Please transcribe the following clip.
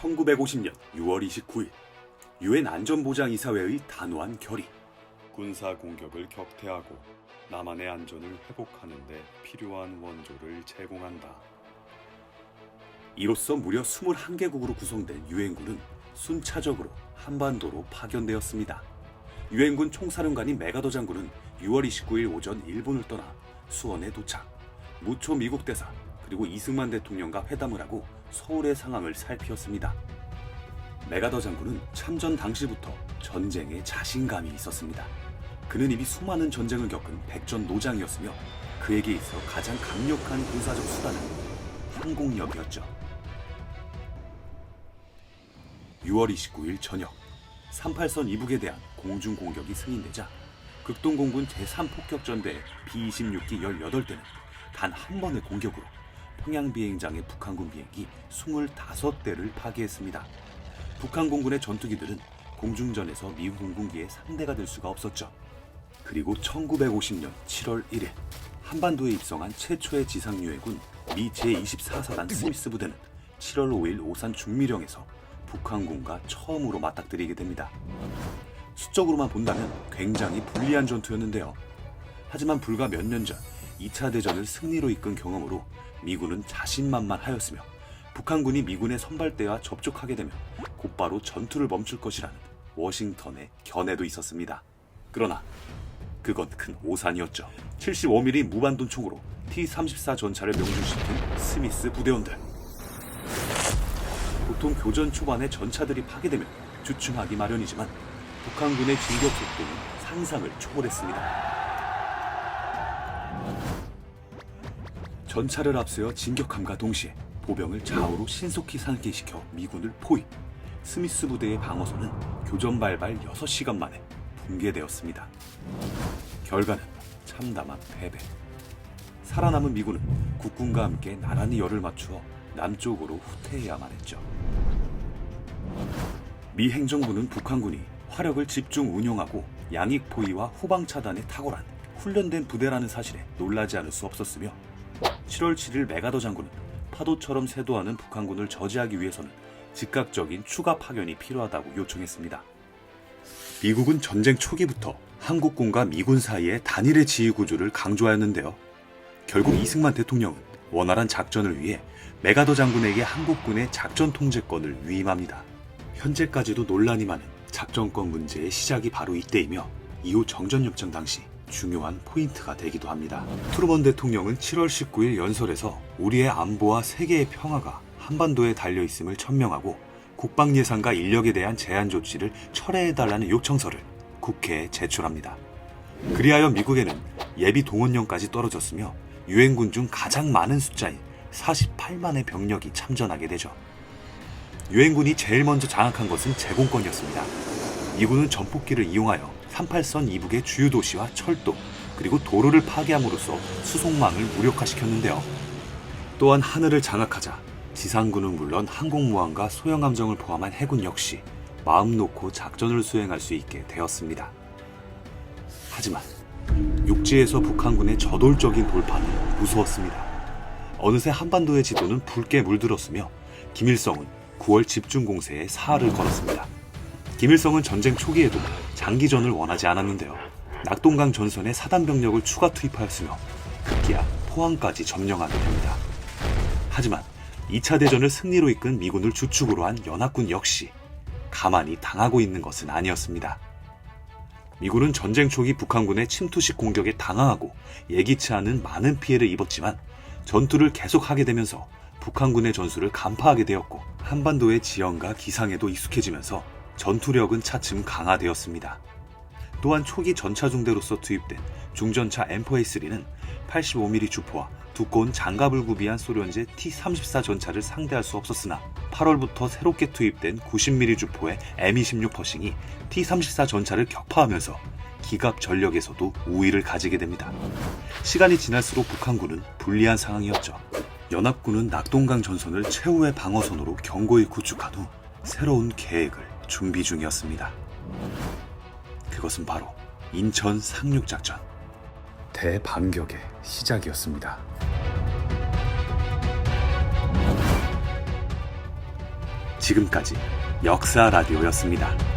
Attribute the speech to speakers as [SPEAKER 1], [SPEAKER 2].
[SPEAKER 1] 1950년 6월 29일 유엔 안전보장이사회의 단호한 결의. 군사 공격을 격퇴하고 남한의 안전을 회복하는 데 필요한 원조를 제공한다. 이로써 무려 21개국으로 구성된 유엔군은 순차적으로 한반도로 파견되었습니다. 유엔군 총사령관인 메가더 장군은 6월 29일 오전 일본을 떠나 수원에 도착. 무초 미국 대사 그리고 이승만 대통령과 회담을 하고 서울의 상황을 살피었습니다. 메가더 장군은 참전 당시부터 전쟁에 자신감이 있었습니다. 그는 이미 수많은 전쟁을 겪은 백전노장이었으며 그에게 있어 가장 강력한 군사적 수단은 항공력이었죠. 6월 29일 저녁 38선 이북에 대한 공중공격이 승인되자 극동공군 제3폭격전대 B-26기 18대는 단 한 번의 공격으로 평양비행장의 북한군 비행기 25대를 파괴했습니다. 북한 공군의 전투기들은 공중전에서 미국 공군기의 상대가 될 수가 없었죠. 그리고 1950년 7월 1일 한반도에 입성한 최초의 지상유해군 미 제24사단 스미스 부대는 7월 5일 오산 중미령에서 북한군과 처음으로 맞닥뜨리게 됩니다. 수적으로만 본다면 굉장히 불리한 전투였는데요. 하지만 불과 몇 년 전 2차 대전을 승리로 이끈 경험으로 미군은 자신만만하였으며 북한군이 미군의 선발대와 접촉하게 되면 곧바로 전투를 멈출 것이라는 워싱턴의 견해도 있었습니다. 그러나 그건 큰 오산이었죠. 75mm 무반동 총으로 T-34 전차를 명중시킨 스미스 부대원들. 보통 교전 초반에 전차들이 파괴되면 주춤하기 마련이지만 북한군의 진격 속도는 상상을 초월했습니다. 전차를 앞세워 진격함과 동시에 보병을 좌우로 신속히 상기시켜 미군을 포위. 스미스 부대의 방어선은 교전 발발 6시간 만에 붕괴되었습니다. 결과는 참담한 패배. 살아남은 미군은 국군과 함께 나란히 열을 맞추어 남쪽으로 후퇴해야만 했죠. 미 행정부는 북한군이 화력을 집중 운용하고 양익 포위와 후방 차단에 탁월한 훈련된 부대라는 사실에 놀라지 않을 수 없었으며 7월 7일 메가더 장군은 파도처럼 쇄도하는 북한군을 저지하기 위해서는 즉각적인 추가 파견이 필요하다고 요청했습니다. 미국은 전쟁 초기부터 한국군과 미군 사이의 단일의 지휘 구조를 강조하였는데요. 결국 이승만 대통령은 원활한 작전을 위해 메가더 장군에게 한국군의 작전 통제권을 위임합니다. 현재까지도 논란이 많은 작전권 문제의 시작이 바로 이때이며 이후 정전협정 당시 중요한 포인트가 되기도 합니다. 트루먼 대통령은 7월 19일 연설에서 우리의 안보와 세계의 평화가 한반도에 달려있음을 천명하고 국방 예산과 인력에 대한 제한 조치를 철회해달라는 요청서를 국회에 제출합니다. 그리하여 미국에는 예비 동원령까지 떨어졌으며 유엔군 중 가장 많은 숫자인 48만의 병력이 참전하게 되죠. 유엔군이 제일 먼저 장악한 것은 제공권이었습니다. 미군은 전폭기를 이용하여 38선 이북의 주요 도시와 철도 그리고 도로를 파괴함으로써 수송망을 무력화시켰는데요. 또한 하늘을 장악하자 지상군은 물론 항공모함과 소형함정을 포함한 해군 역시 마음 놓고 작전을 수행할 수 있게 되었습니다. 하지만 육지에서 북한군의 저돌적인 돌파는 무서웠습니다. 어느새 한반도의 지도는 붉게 물들었으며 김일성은 9월 집중공세에 사활을 걸었습니다. 김일성은 전쟁 초기에도 장기전을 원하지 않았는데요. 낙동강 전선에 사단 병력을 추가 투입하였으며 급기야 포항까지 점령하게 됩니다. 하지만 2차 대전을 승리로 이끈 미군을 주축으로 한 연합군 역시 가만히 당하고 있는 것은 아니었습니다. 미군은 전쟁 초기 북한군의 침투식 공격에 당황하고 예기치 않은 많은 피해를 입었지만 전투를 계속하게 되면서 북한군의 전술을 간파하게 되었고 한반도의 지형과 기상에도 익숙해지면서 전투력은 차츰 강화되었습니다. 또한 초기 전차 중대로서 투입된 중전차 M4A3는 85mm 주포와 두꺼운 장갑을 구비한 소련제 T-34 전차를 상대할 수 없었으나 8월부터 새롭게 투입된 90mm 주포의 M26 퍼싱이 T-34 전차를 격파하면서 기갑 전력에서도 우위를 가지게 됩니다. 시간이 지날수록 북한군은 불리한 상황이었죠. 연합군은 낙동강 전선을 최후의 방어선으로 견고히 구축한 후 새로운 계획을 준비 중이었습니다. 그것은 바로 인천 상륙작전 대반격의 시작이었습니다. 지금까지 역사 라디오였습니다.